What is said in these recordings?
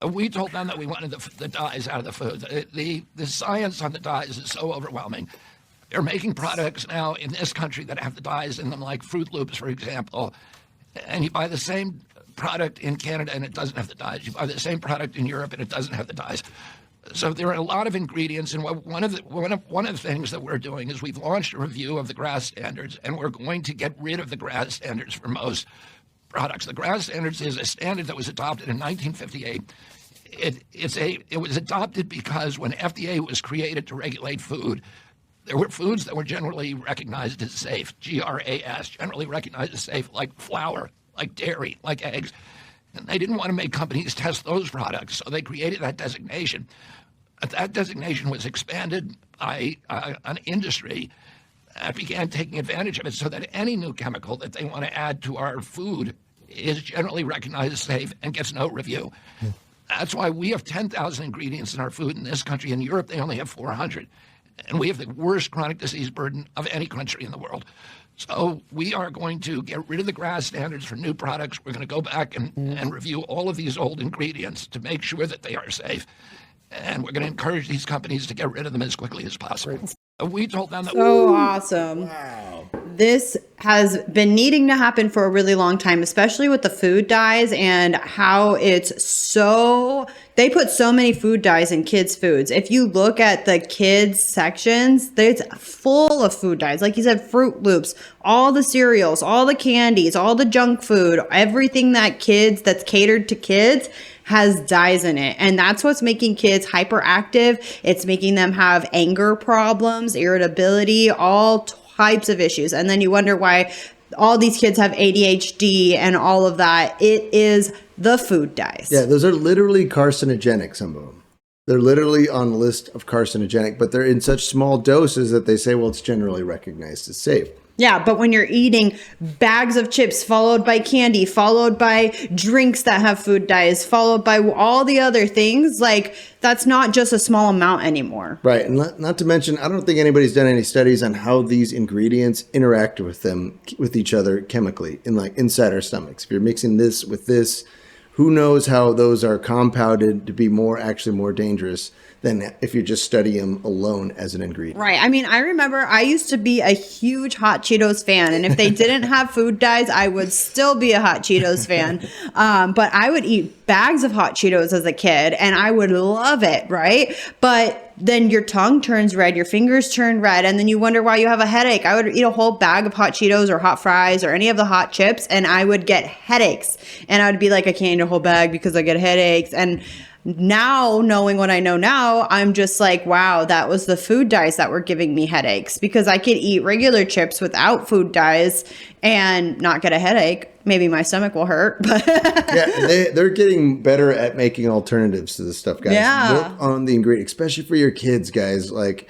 We told them that we wanted the dyes out of the food. The science on the dyes is so overwhelming. They're making products now in this country that have the dyes in them, like Fruit Loops, for example. And you buy the same product in Canada and it doesn't have the dyes. You buy the same product in Europe and it doesn't have the dyes. So there are a lot of ingredients, and one of the things that we're doing is we've launched a review of the GRAS standards, and we're going to get rid of the GRAS standards for most products. The GRAS standards is a standard that was adopted in 1958. It was adopted because when FDA was created to regulate food, there were foods that were generally recognized as safe, GRAS, generally recognized as safe, like flour, like dairy, like eggs. And they didn't want to make companies test those products, so they created that designation. That designation was expanded by an industry that began taking advantage of it so that any new chemical that they want to add to our food is generally recognized as safe and gets no review. That's why we have 10,000 ingredients in our food in this country. In Europe, they only have 400. And we have the worst chronic disease burden of any country in the world. So we are going to get rid of the GRAS standards for new products. We're going to go back and review all of these old ingredients to make sure that they are safe. And we're going to encourage these companies to get rid of them as quickly as possible. We told them that. So awesome. Wow. This has been needing to happen for a really long time, especially with the food dyes and how it's so, they put so many food dyes in kids' foods. If you look at the kids sections, it's full of food dyes. Like you said, Fruit Loops, all the cereals, all the candies, all the junk food, everything that's catered to kids has dyes in it. And that's what's making kids hyperactive. It's making them have anger problems, irritability, all types of issues. And then you wonder why all these kids have ADHD and all of that. It is the food dyes. Yeah, those are literally carcinogenic, some of them. They're literally on the list of carcinogenic, but they're in such small doses that they say, well, it's generally recognized as safe. Yeah, but when you're eating bags of chips, followed by candy, followed by drinks that have food dyes, followed by all the other things, like that's not just a small amount anymore. Right. And not to mention, I don't think anybody's done any studies on how these ingredients interact with each other chemically inside our stomachs. If you're mixing this with this, who knows how those are compounded to be actually more dangerous than if you just study them alone as an ingredient. Right. I mean, I remember I used to be a huge Hot Cheetos fan. And if they didn't have food dyes, I would still be a Hot Cheetos fan. But I would eat bags of Hot Cheetos as a kid and I would love it. Right. But then your tongue turns red, your fingers turn red, and then you wonder why you have a headache. I would eat a whole bag of Hot Cheetos or hot fries or any of the hot chips and I would get headaches. And I would be like, I can't eat a whole bag because I get headaches. And now, knowing what I know now, I'm just like, wow, that was the food dyes that were giving me headaches, because I could eat regular chips without food dyes and not get a headache. Maybe my stomach will hurt, but yeah, they're getting better at making alternatives to this stuff, guys. Yeah. Look on the ingredient, especially for your kids, guys. Like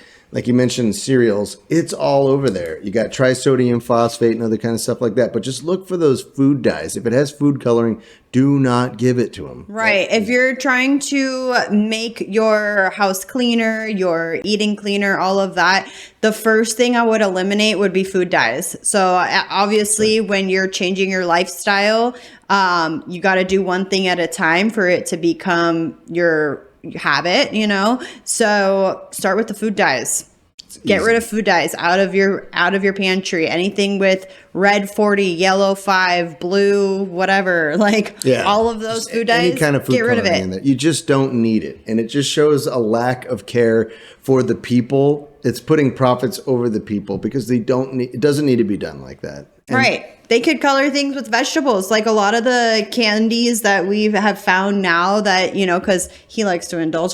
you mentioned, cereals, it's all over there. You got trisodium phosphate and other kind of stuff like that. But just look for those food dyes. If it has food coloring, do not give it to them. Right. If you're trying to make your house cleaner, your eating cleaner, all of that, the first thing I would eliminate would be food dyes. So obviously, when you're changing your lifestyle, you got to do one thing at a time for it to become your habit, so start with the food dyes. Get rid of food dyes out of your pantry. Anything with red 40, yellow 5, blue, whatever, all of those food dyes, any kind of food get rid of coloring in there. You just don't need it. And it just shows a lack of care for the people. It's putting profits over the people because it doesn't need to be done like that. And right. They could color things with vegetables, like a lot of the candies that we have found now that, because he likes to indulge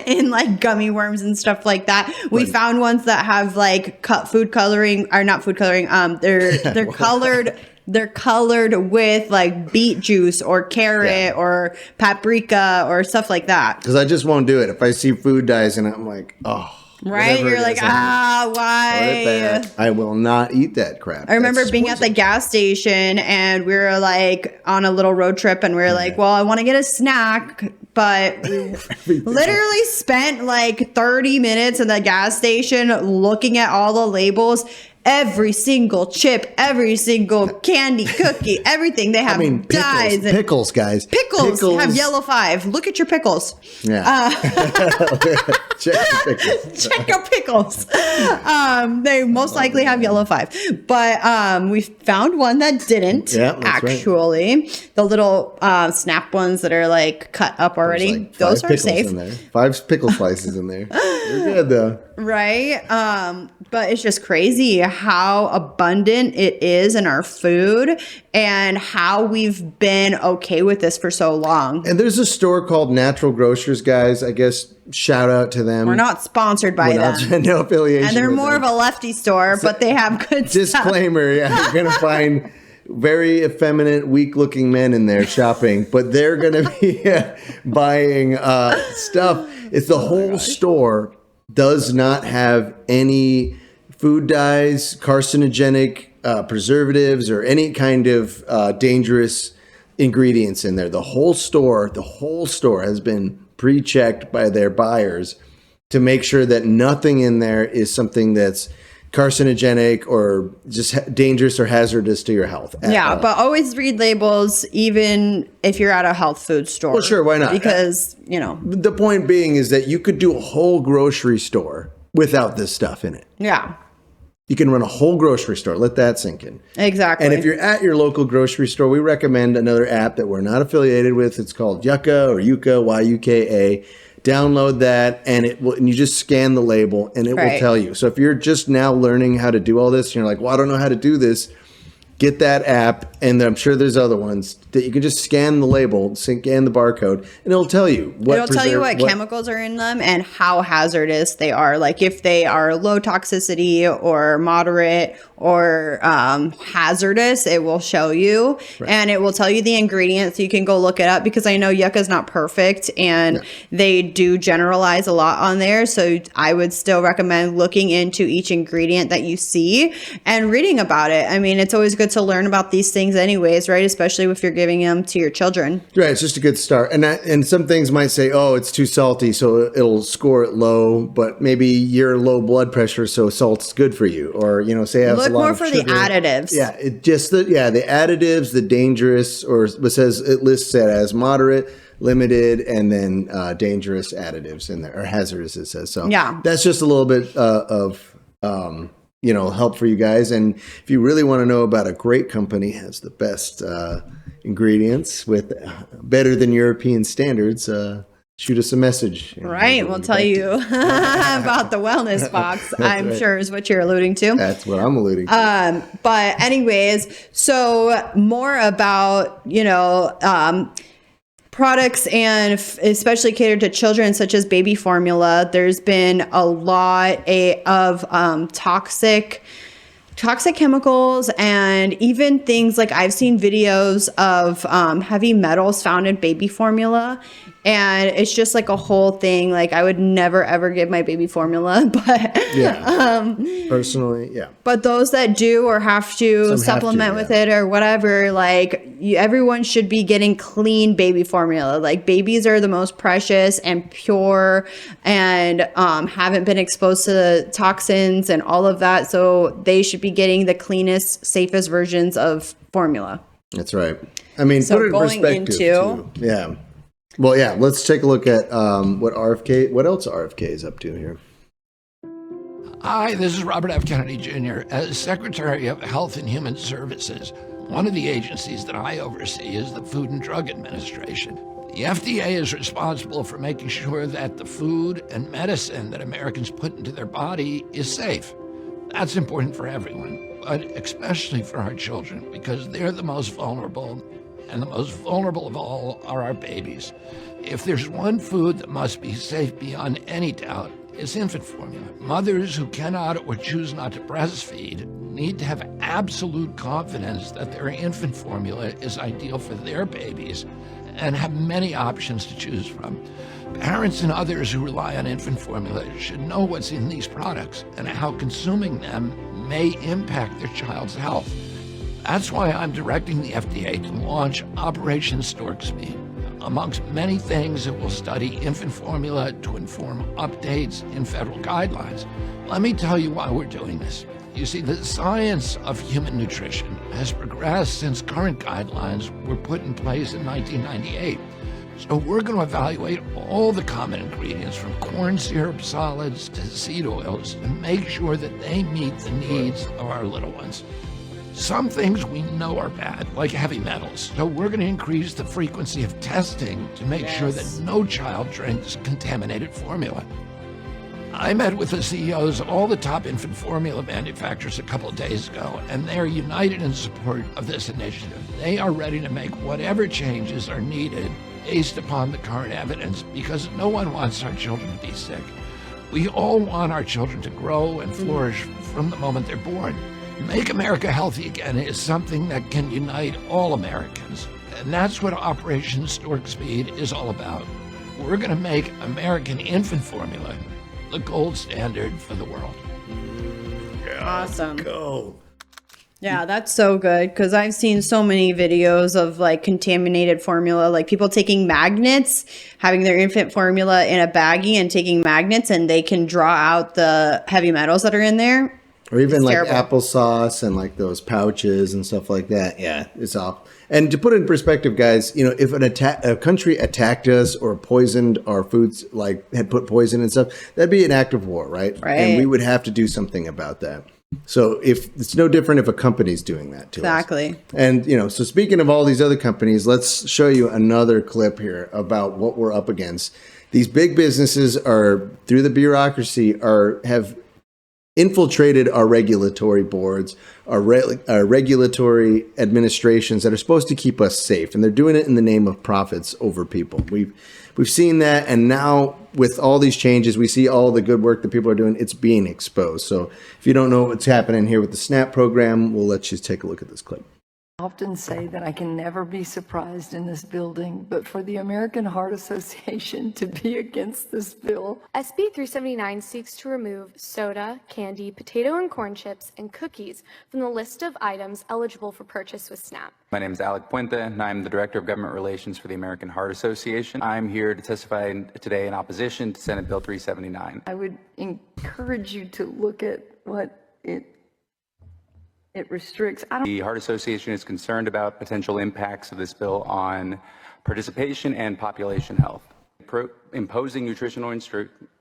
in like gummy worms and stuff like that. We found ones that have like food coloring, or not food coloring. They're colored. They're colored with like beet juice or carrot or paprika or stuff like that. Because I just won't do it. If I see food dyes and I'm like, oh. Right? You're like, why? I will not eat that crap. I remember being at the gas station and we were like on a little road trip and we were like, well, I want to get a snack. But we literally spent like 30 minutes in the gas station looking at all the labels. every single chip, every single candy, cookie, everything. They have dyes. Pickles, guys. Pickles have yellow 5. Look at your pickles. Yeah. Check your pickles. Check your pickles. They most likely have yellow 5. But we found one that didn't, actually. Right. The little snap ones that are like cut up already. Like those are safe. In there. 5 pickle slices in there. They're good though. Right. But it's just crazy how abundant it is in our food and how we've been okay with this for so long. And there's a store called Natural Grocers, guys. I guess shout out to them. We're not sponsored by them. No affiliation. And they're more of a lefty store, but they have good disclaimer, stuff. Yeah, you're going to find very effeminate, weak-looking men in there shopping, but they're going to be buying stuff. It's the whole store does not have any food dyes, carcinogenic preservatives, or any kind of dangerous ingredients in there. The whole store has been pre-checked by their buyers to make sure that nothing in there is something that's carcinogenic or just dangerous or hazardous to your health. Yeah, but always read labels, even if you're at a health food store. Well, sure, why not? Because, the point being is that you could do a whole grocery store without this stuff in it. Yeah. You can run a whole grocery store. Let that sink in. Exactly. And if you're at your local grocery store, we recommend another app that we're not affiliated with. It's called Yuka or Yuka, Y-U-K-A. Download that, and you just scan the label, and it will tell you. So if you're just now learning how to do all this, and you're like, well, I don't know how to do this, get that app, and I'm sure there's other ones that you can just scan the label, scan the barcode, and it'll tell you what chemicals are in them and how hazardous they are. Like if they are low toxicity or moderate or hazardous, it will show you, and it will tell you the ingredients. So you can go look it up, because I know Yucca's not perfect, and they do generalize a lot on there. So I would still recommend looking into each ingredient that you see and reading about it. I mean, it's always good to learn about these things anyways, right? Especially if you're giving them to your children. Right. It's just a good start. And some things might say, oh, it's too salty, so it'll score it low, but maybe you're low blood pressure, so salt's good for you. Or, say it has a lot more of for sugar. the additives. Yeah. The additives, the dangerous, or it lists it as moderate, limited, and then dangerous additives in there, or hazardous, it says. So that's just a little bit of help for you guys. And if you really want to know about a great company has the best ingredients with better than European standards, shoot us a message. Right. We'll tell you about the wellness box, I'm sure is what you're alluding to. That's what I'm alluding to. But anyways, so more about, products, and especially catered to children, such as baby formula. There's been a lot of toxic chemicals, and even things like I've seen videos of heavy metals found in baby formula. And it's just like a whole thing. Like I would never ever give my baby formula, but personally, yeah. But those that do or have to supplement with it or whatever, like everyone should be getting clean baby formula. Like babies are the most precious and pure, and haven't been exposed to toxins and all of that. So they should be getting the cleanest, safest versions of formula. That's right. I mean, so put it in perspective too. Yeah. Well, yeah, let's take a look at what else RFK is up to here. Hi, this is Robert F. Kennedy Jr. As Secretary of Health and Human Services, one of the agencies that I oversee is the Food and Drug Administration. The FDA is responsible for making sure that the food and medicine that Americans put into their body is safe. That's important for everyone, but especially for our children, because they're the most vulnerable. And the most vulnerable of all are our babies. If there's one food that must be safe beyond any doubt, it's infant formula. Mothers who cannot or choose not to breastfeed need to have absolute confidence that their infant formula is ideal for their babies and have many options to choose from. Parents and others who rely on infant formula should know what's in these products and how consuming them may impact their child's health. That's why I'm directing the FDA to launch Operation Stork Speed. Amongst many things, it will study infant formula to inform updates in federal guidelines. Let me tell you why we're doing this. You see, the science of human nutrition has progressed since current guidelines were put in place in 1998. So we're going to evaluate all the common ingredients from corn syrup solids to seed oils to make sure that they meet the needs of our little ones. Some things we know are bad, like heavy metals. So we're going to increase the frequency of testing to make sure that no child drinks contaminated formula. I met with the CEOs of all the top infant formula manufacturers a couple of days ago, and they're united in support of this initiative. They are ready to make whatever changes are needed based upon the current evidence, because no one wants our children to be sick. We all want our children to grow and flourish from the moment they're born. Make America Healthy Again is something that can unite all Americans, and that's what Operation Stork Speed is all about. We're going to make American infant formula the gold standard for the world. Awesome. Go. Yeah, that's so good, because I've seen so many videos of like contaminated formula, like people taking magnets, having their infant formula in a baggie and taking magnets, and they can draw out the heavy metals that are in there. Or even It's like terrible. applesauce and like those pouches and stuff like that. Yeah, it's awful. And to put it in perspective, guys, you know, if a country attacked us or poisoned our foods, like had put poison and stuff, that'd be an act of war, right? Right. And we would have to do something about that. So if it's no different if a company's doing that to us. Exactly. And, you know, so speaking of all these other companies, let's show you another clip here about what we're up against. These big businesses are, through the bureaucracy, have infiltrated our regulatory boards, our regulatory administrations that are supposed to keep us safe, and they're doing it in the name of profits over people. We've seen that, and now with all these changes, we see all the good work that people are doing. It's being exposed. So if you don't know what's happening here with the SNAP program, we'll let you take a look at this clip. I often say that I can never be surprised in this building, but for the American Heart Association to be against this bill. SB 379 seeks to remove soda, candy, potato and corn chips, and cookies from the list of items eligible for purchase with SNAP. My name is Alec Puente, and I'm the Director of Government Relations for the American Heart Association. I'm here to testify today in opposition to Senate Bill 379. I would encourage you to look at what it restricts. The Heart Association is concerned about potential impacts of this bill on participation and population health. Imposing nutritional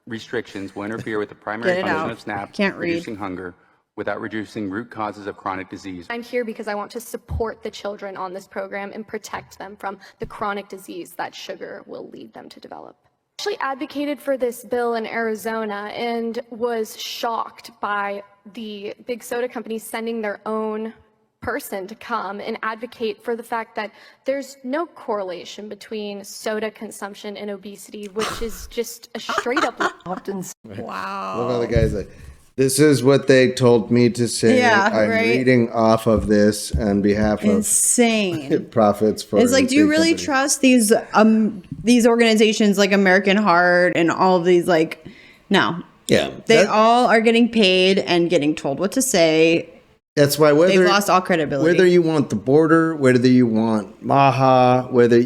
restrictions will interfere with the primary Get it function out. of SNAP, Can't read. reducing hunger, without reducing root causes of chronic disease. I'm here because I want to support the children on this program and protect them from the chronic disease that sugar will lead them to develop. I actually advocated for this bill in Arizona and was shocked by the big soda companies sending their own person to come and advocate for the fact that there's no correlation between soda consumption and obesity, which is just a straight up Often Wow. Love how the guy's like, this is what they told me to say. Yeah, I'm right. reading off of this on behalf of Insane. profits for. It's like, do you big really companies. trust these organizations like American Heart and all of these? Like, no. Yeah, They all are getting paid and getting told what to say. That's why They've lost all credibility. Whether you want the border, whether you want Maha, whether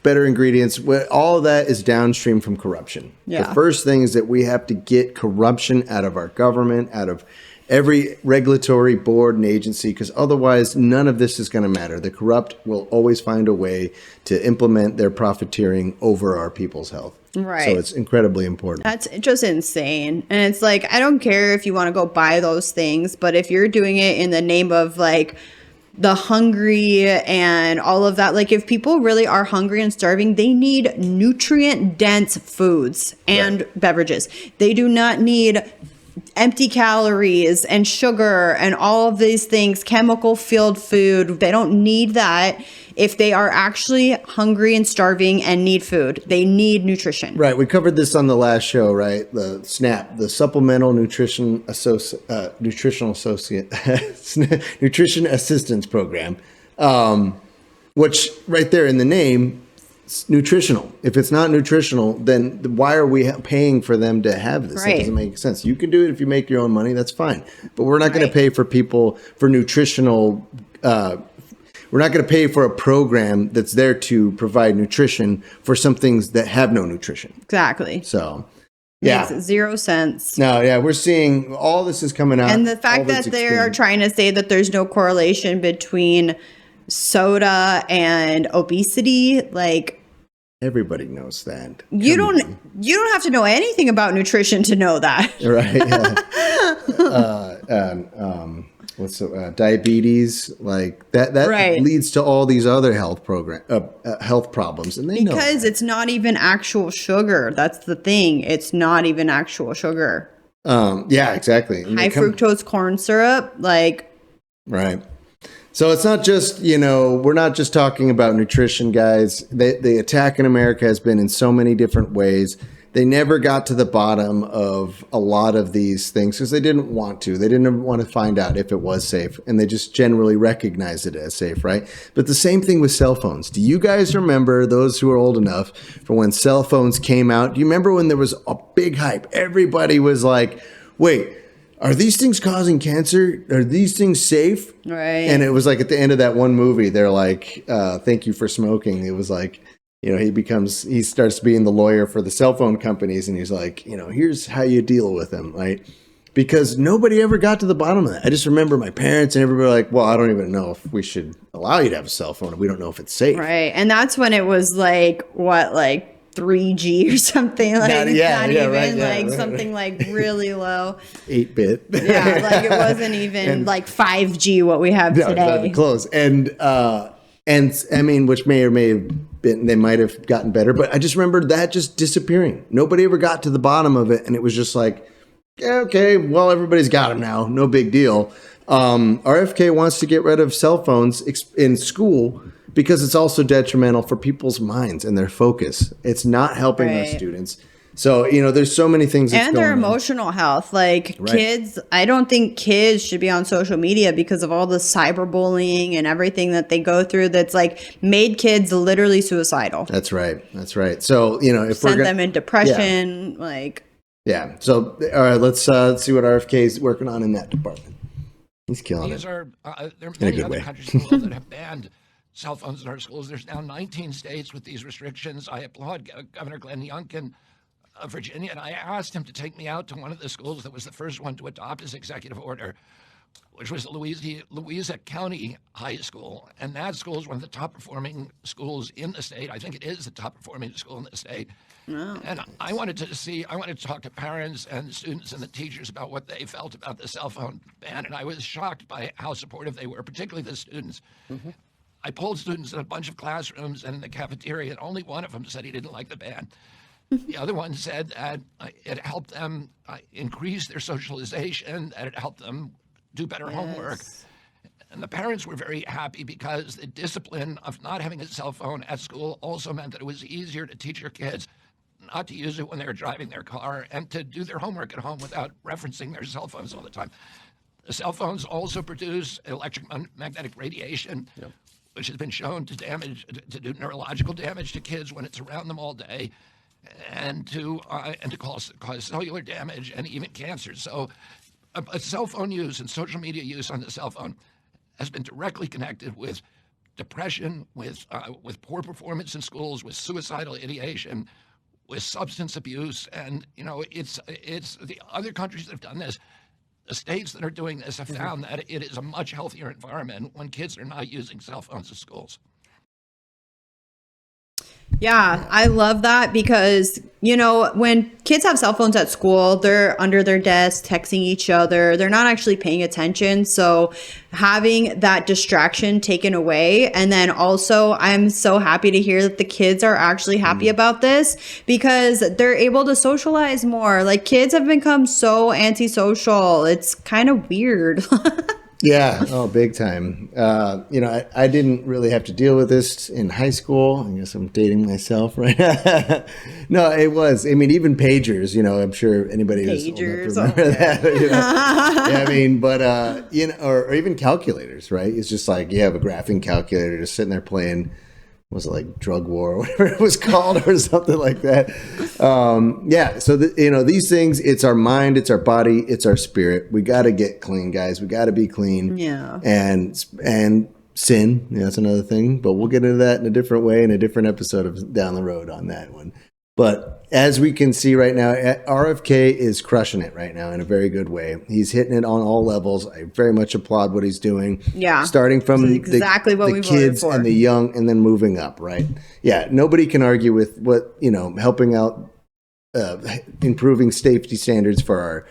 better ingredients, all of that is downstream from corruption. Yeah. The first thing is that we have to get corruption out of our government, out of every regulatory board and agency, because otherwise none of this is going to matter. The corrupt will always find a way to implement their profiteering over our people's health. Right. So it's incredibly important. That's just insane. And it's like, I don't care if you want to go buy those things, but if you're doing it in the name of like the hungry and all of that, like if people really are hungry and starving, they need nutrient dense foods and beverages. They do not need empty calories and sugar and all of these things, chemical filled food. They don't need that. If they are actually hungry and starving and need food, they need nutrition. Right. We covered this on the last show, right? The SNAP, the Supplemental Nutrition Nutritional Associate Nutrition Assistance Program, which right there in the name, it's nutritional. If it's not nutritional, then why are we paying for them to have this? Right. That doesn't make sense. You can do it if you make your own money. That's fine. But we're not going to pay for people for nutritional we're not going to pay for a program that's there to provide nutrition for some things that have no nutrition. Exactly. So Makes Yeah. zero sense. No, yeah, we're seeing all this is coming out. And the all fact this that they are experience. trying to say that there's no correlation between soda and obesity, like Everybody knows that. you Come don't on. you don't have to know anything about nutrition to know that. Right. Yeah. What's diabetes like that? That Right. leads to all these other health health problems, and they know Because that. it's not even actual sugar. That's the thing. It's not even actual sugar. Yeah, exactly. And High they come- fructose corn syrup, like Right. So it's not just, we're not just talking about nutrition, guys. The attack in America has been in so many different ways. They never got to the bottom of a lot of these things because they didn't want to. They didn't want to find out if it was safe, and they just generally recognized it as safe, right? But the same thing with cell phones. Do you guys remember, those who are old enough, for when cell phones came out? Do you remember when there was a big hype? Everybody was like, wait, are these things causing cancer? Are these things safe? right. And it was like at the end of that one movie, they're like, thank you for smoking. It was like, he starts being the lawyer for the cell phone companies. And he's like, here's how you deal with them, right? Because nobody ever got to the bottom of that. I just remember my parents and everybody were like, well, I don't even know if we should allow you to have a cell phone if we don't know if it's safe. Right. And that's when it was like, what, like 3G or something? Like, Not- yeah, not yeah, even right, yeah, like right, something like really low. 8-bit. Yeah. Like it wasn't even like 5G what we have No, it's not today. even close. And I mean, which may or may have been, they might have gotten better, but I just remember that just disappearing. Nobody ever got to the bottom of it. And it was just like, yeah, okay, well, everybody's got them now. No big deal. RFK wants to get rid of cell phones in school because it's also detrimental for people's minds and their focus. It's not helping our Right. students. So, there's so many things that's And their going on. emotional health. Like Right. kids, I don't think kids should be on social media because of all the cyberbullying and everything that they go through that's like made kids literally suicidal. That's right. That's right. So, if we're Sent gonna, them in depression. Like, Yeah. So, all right, let's see what RFK is working on in that department. He's killing These it. are there are In a many good other way. countries in the world that have banned cell phones in our schools. There's now 19 states with these restrictions. I applaud Governor Glenn Youngkin of Virginia, and I asked him to take me out to one of the schools that was the first one to adopt his executive order, which was Louisa County High School. And that school is one of the top performing schools in the state. I think it is the top performing school in the state. And I wanted to talk to parents and students and the teachers about what they felt about the cell phone ban. And I was shocked by how supportive they were, particularly the students. I polled students in a bunch of classrooms and in the cafeteria, and only one of them said he didn't like the ban. The other one said that it helped them increase their socialization, that it helped them do better homework. And the parents were very happy because the discipline of not having a cell phone at school also meant that it was easier to teach your kids not to use it when they were driving their car and to do their homework at home without referencing their cell phones all the time. The cell phones also produce electromagnetic radiation, which has been shown to do neurological damage to kids when it's around them all day, and to cause cellular damage and even cancer. So, a cell phone use and social media use on the cell phone has been directly connected with depression, with poor performance in schools, with suicidal ideation, with substance abuse, and it's the other countries that have done this. The states that are doing this have found that it is a much healthier environment when kids are not using cell phones in schools. yeah, I love that because, when kids have cell phones at school, they're under their desk texting each other. They're not actually paying attention. So having that distraction taken away. And then also, I'm so happy to hear that the kids are actually happy about this because they're able to socialize more. Like kids have become so antisocial. It's kind of weird. Yeah. Oh, big time. I didn't really have to deal with this in high school. I guess I'm dating myself, right? No, it was. I mean, even pagers, I'm sure anybody who's old Pagers, enough to remember that. Yeah, I mean, but, or even calculators, right? It's just like you have a graphing calculator just sitting there playing, was it like Drug War or whatever it was called or something like that. Yeah. So, these things, it's our mind, it's our body, it's our spirit. We got to get clean, guys. We got to be clean. Yeah. And sin, that's another thing. But we'll get into that in a different way in a different episode of down the road on that one. But as we can see right now, RFK is crushing it right now in a very good way. He's hitting it on all levels. I very much applaud what he's doing. Yeah. Starting from exactly what the we voted kids for. and the young, and then moving up, right? Yeah, nobody can argue with what, helping out, improving safety standards for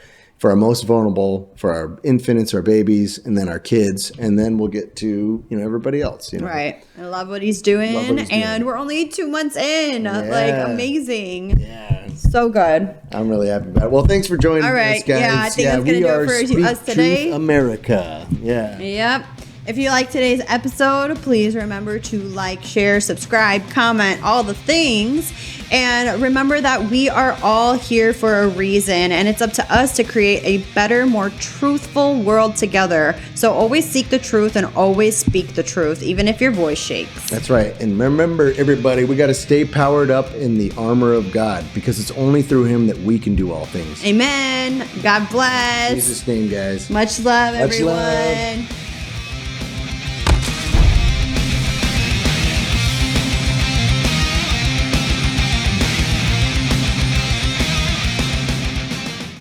our most vulnerable, for our infants, our babies, and then our kids, and then we'll get to everybody else. Right. I love what he's doing, and we're only 2 months in. Like, amazing. Yeah. So good. I'm really happy about it. Well, thanks for joining us, guys. Yeah, I think that's going to do it for Speak us today. Truth America. Yeah. Yep. If you like today's episode, please remember to like, share, subscribe, comment, all the things. And remember that we are all here for a reason, and it's up to us to create a better, more truthful world together. So always seek the truth and always speak the truth, even if your voice shakes. That's right. And remember, everybody, we got to stay powered up in the armor of God, because it's only through him that we can do all things. Amen. God bless. In Jesus' name, guys. Much love, Much everyone. love.